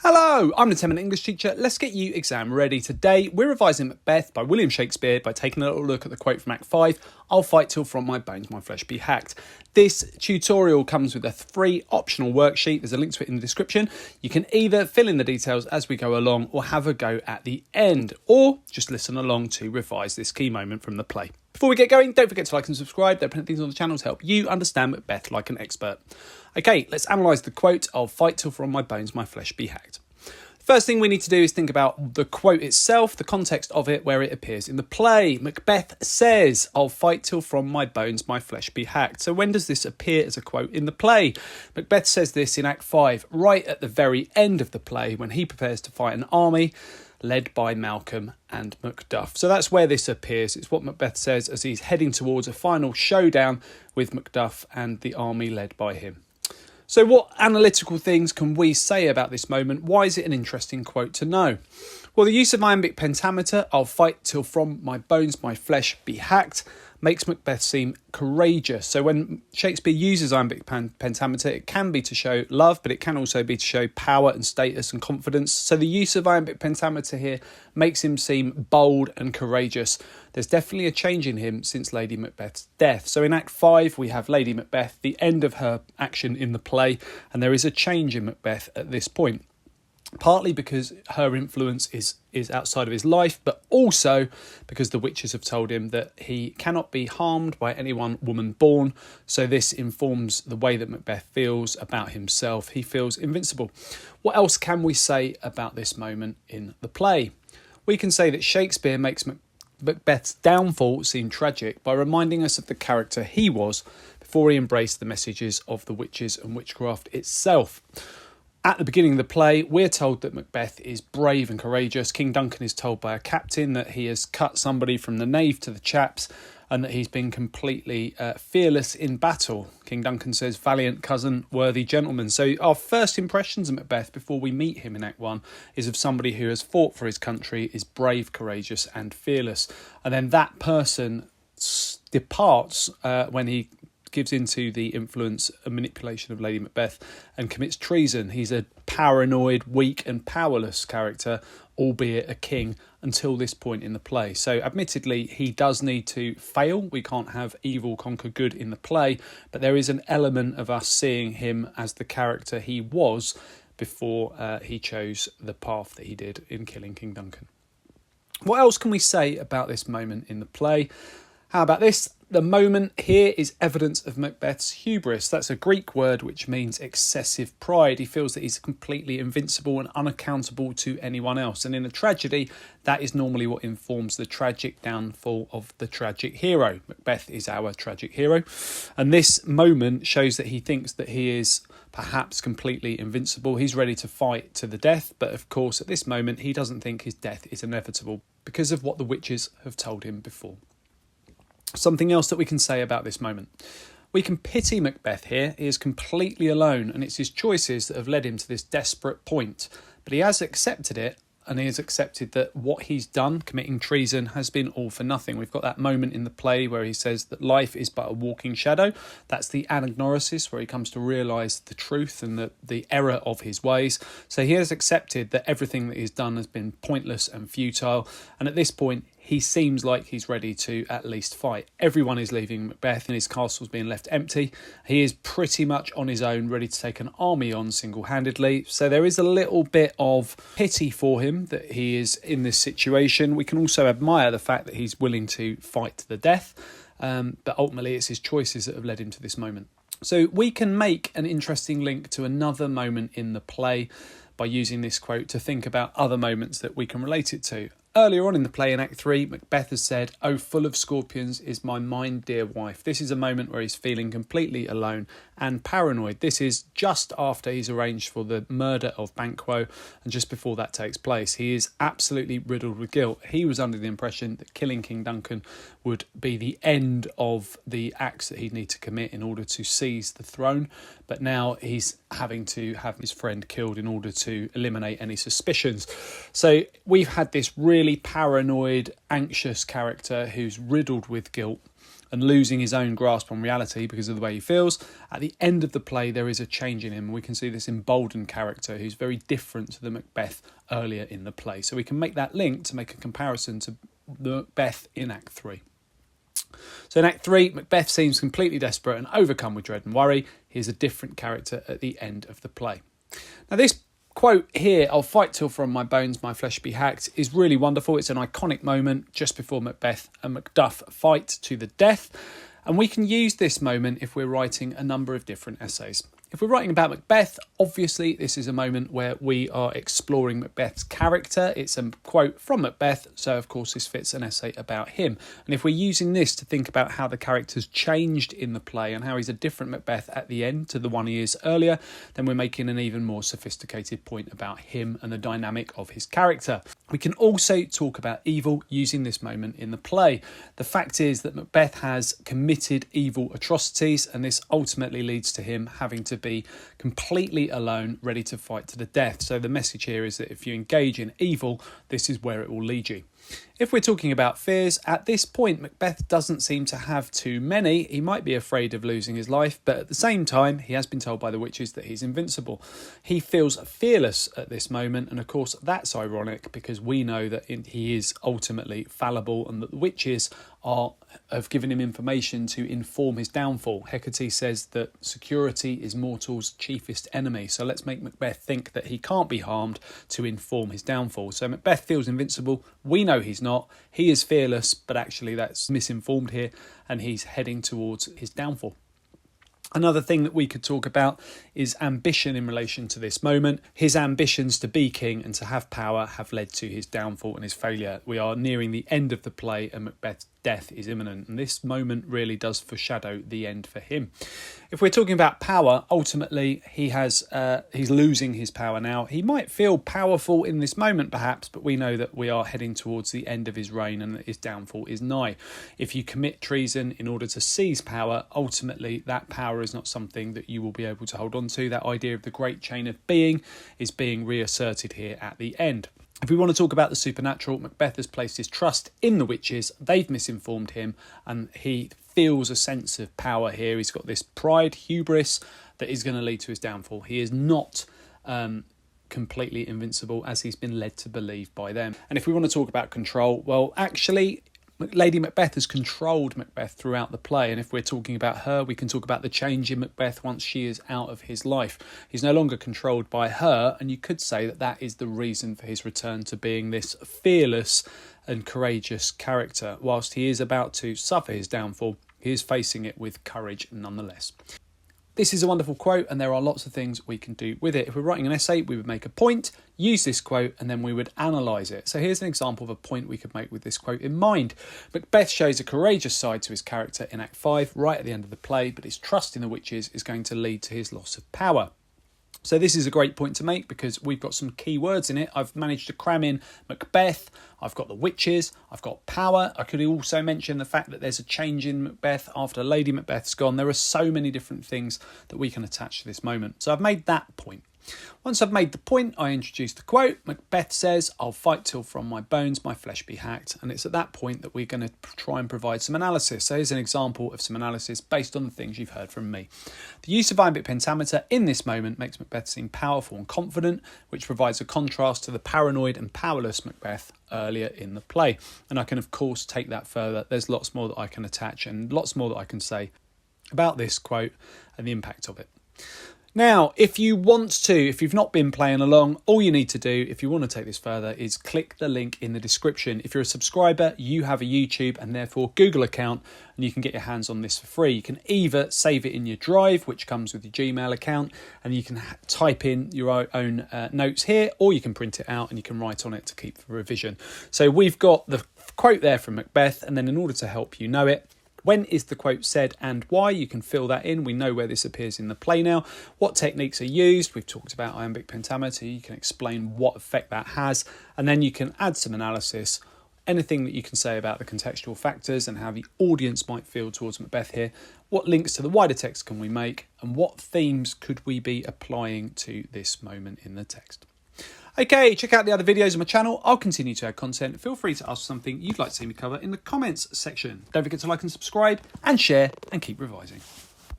Hello, I'm the 10-minute English teacher. Let's get you exam ready. Today, we're revising Macbeth by William Shakespeare by taking a little look at the quote from Act 5, "I'll fight till from my bones my flesh be hacked." This tutorial comes with a free optional worksheet. There's a link to it in the description. You can either fill in the details as we go along or have a go at the end, or just listen along to revise this key moment from the play. Before we get going, don't forget to like and subscribe. There are plenty of things on the channel to help you understand Macbeth like an expert. Okay, let's analyse the quote, "I'll fight till from my bones my flesh be hacked." First thing we need to do is think about the quote itself, the context of it, where it appears in the play. Macbeth says, "I'll fight till from my bones my flesh be hacked." So when does this appear as a quote in the play? Macbeth says this in Act 5, right at the very end of the play, when he prepares to fight an army led by Malcolm and Macduff. So that's where this appears. It's what Macbeth says as he's heading towards a final showdown with Macduff and the army led by him. So what analytical things can we say about this moment? Why is it an interesting quote to know? Well, the use of iambic pentameter, "I'll fight till from my bones my flesh be hacked," makes Macbeth seem courageous. So when Shakespeare uses iambic pentameter, it can be to show love, but it can also be to show power and status and confidence. So the use of iambic pentameter here makes him seem bold and courageous. There's definitely a change in him since Lady Macbeth's death. So in Act 5, we have Lady Macbeth, the end of her action in the play, and there is a change in Macbeth at this point. Partly because her influence is outside of his life, but also because the witches have told him that he cannot be harmed by any one woman born. So this informs the way that Macbeth feels about himself. He feels invincible. What else can we say about this moment in the play? We can say that Shakespeare makes Macbeth's downfall seem tragic by reminding us of the character he was before he embraced the messages of the witches and witchcraft itself. At the beginning of the play, we're told that Macbeth is brave and courageous. King Duncan is told by a captain that he has cut somebody from the nave to the chaps and that he's been completely fearless in battle. King Duncan says, "Valiant cousin, worthy gentleman." So our first impressions of Macbeth before we meet him in Act 1 is of somebody who has fought for his country, is brave, courageous and fearless. And then that person departs when he gives into the influence and manipulation of Lady Macbeth and commits treason. He's a paranoid, weak and powerless character, albeit a king, until this point in the play. So admittedly, he does need to fail. We can't have evil conquer good in the play, but there is an element of us seeing him as the character he was before he chose the path that he did in killing King Duncan. What else can we say about this moment in the play? How about this? The moment here is evidence of Macbeth's hubris. That's a Greek word which means excessive pride. He feels that he's completely invincible and unaccountable to anyone else. And in a tragedy, that is normally what informs the tragic downfall of the tragic hero. Macbeth is our tragic hero. And this moment shows that he thinks that he is perhaps completely invincible. He's ready to fight to the death. But of course, at this moment, he doesn't think his death is inevitable because of what the witches have told him before. Something else that we can say about this moment. We can pity Macbeth here. He is completely alone and it's his choices that have led him to this desperate point. But he has accepted it, and he has accepted that what he's done, committing treason, has been all for nothing. We've got that moment in the play where he says that life is but a walking shadow. That's the anagnorisis, where he comes to realise the truth and the error of his ways. So he has accepted that everything that he's done has been pointless and futile. And at this point, he seems like he's ready to at least fight. Everyone is leaving Macbeth and his castle's being left empty. He is pretty much on his own, ready to take an army on single-handedly. So there is a little bit of pity for him that he is in this situation. We can also admire the fact that he's willing to fight to the death. But ultimately, it's his choices that have led him to this moment. So we can make an interesting link to another moment in the play by using this quote to think about other moments that we can relate it to. Earlier on in the play in Act 3, Macbeth has said, "Oh, full of scorpions is my mind, dear wife." This is a moment where he's feeling completely alone and paranoid. This is just after he's arranged for the murder of Banquo, and just before that takes place. He is absolutely riddled with guilt. He was under the impression that killing King Duncan would be the end of the acts that he'd need to commit in order to seize the throne, but now he's having to have his friend killed in order to eliminate any suspicions. So we've had this really paranoid, anxious character who's riddled with guilt and losing his own grasp on reality because of the way he feels. At the end of the play, there is a change in him. We can see this emboldened character who's very different to the Macbeth earlier in the play. So we can make that link to make a comparison to the Macbeth in Act 3. So in Act 3, Macbeth seems completely desperate and overcome with dread and worry. He is a different character at the end of the play. Now this quote here, "I'll fight till from my bones my flesh be hacked," is really wonderful. It's an iconic moment just before Macbeth and Macduff fight to the death. And we can use this moment if we're writing a number of different essays. If we're writing about Macbeth, obviously this is a moment where we are exploring Macbeth's character. It's a quote from Macbeth, so of course this fits an essay about him. And if we're using this to think about how the character's changed in the play and how he's a different Macbeth at the end to the one he is earlier, then we're making an even more sophisticated point about him and the dynamic of his character. We can also talk about evil using this moment in the play. The fact is that Macbeth has committed evil atrocities, and this ultimately leads to him having to be completely alone, ready to fight to the death. So the message here is that if you engage in evil, this is where it will lead you. If we're talking about fears, at this point Macbeth doesn't seem to have too many. He might be afraid of losing his life, but at the same time he has been told by the witches that he's invincible. He feels fearless at this moment, and of course that's ironic because we know that he is ultimately fallible and that the witches have given him information to inform his downfall. Hecate says that security is mortal's chiefest enemy, so let's make Macbeth think that he can't be harmed to inform his downfall. So Macbeth feels invincible. We know he's not. He is fearless, but actually that's misinformed here, and he's heading towards his downfall. Another thing that we could talk about is ambition in relation to this moment. His ambitions to be king and to have power have led to his downfall and his failure. We are nearing the end of the play and Macbeth's death is imminent, and this moment really does foreshadow the end for him. If we're talking about power, ultimately he's losing his power now. He might feel powerful in this moment perhaps, but we know that we are heading towards the end of his reign and that his downfall is nigh. If you commit treason in order to seize power, ultimately that power is not something that you will be able to hold on to. That idea of the great chain of being is being reasserted here at the end. If we want to talk about the supernatural, Macbeth has placed his trust in the witches. They've misinformed him and he feels a sense of power here. He's got this pride, hubris that is going to lead to his downfall. He is not completely invincible as he's been led to believe by them. And if we want to talk about control, well, actually Lady Macbeth has controlled Macbeth throughout the play, and if we're talking about her, we can talk about the change in Macbeth once she is out of his life. He's no longer controlled by her, and you could say that that is the reason for his return to being this fearless and courageous character. Whilst he is about to suffer his downfall, he is facing it with courage nonetheless. This is a wonderful quote, and there are lots of things we can do with it. If we're writing an essay, we would make a point, use this quote, and then we would analyse it. So here's an example of a point we could make with this quote in mind. Macbeth shows a courageous side to his character in Act 5, right at the end of the play, but his trust in the witches is going to lead to his loss of power. So this is a great point to make because we've got some key words in it. I've managed to cram in Macbeth, I've got the witches, I've got power. I could also mention the fact that there's a change in Macbeth after Lady Macbeth's gone. There are so many different things that we can attach to this moment. So I've made that point. Once I've made the point, I introduce the quote. Macbeth says, "I'll fight till from my bones my flesh be hacked." And it's at that point that we're going to try and provide some analysis. So here's an example of some analysis based on the things you've heard from me. The use of iambic pentameter in this moment makes Macbeth seem powerful and confident, which provides a contrast to the paranoid and powerless Macbeth earlier in the play. And I can, of course, take that further. There's lots more that I can attach and lots more that I can say about this quote and the impact of it. Now, if you've not been playing along, all you need to do, if you want to take this further, is click the link in the description. If you're a subscriber, you have a YouTube and therefore Google account, and you can get your hands on this for free. You can either save it in your Drive, which comes with your Gmail account, and you can type in your own notes here, or you can print it out and you can write on it to keep for revision. So we've got the quote there from Macbeth, and then in order to help you know it, when is the quote said and why? You can fill that in. We know where this appears in the play now. What techniques are used? We've talked about iambic pentameter. You can explain what effect that has. And then you can add some analysis. Anything that you can say about the contextual factors and how the audience might feel towards Macbeth here. What links to the wider text can we make? And what themes could we be applying to this moment in the text? Okay, check out the other videos on my channel. I'll continue to add content. Feel free to ask something you'd like to see me cover in the comments section. Don't forget to like and subscribe and share and keep revising.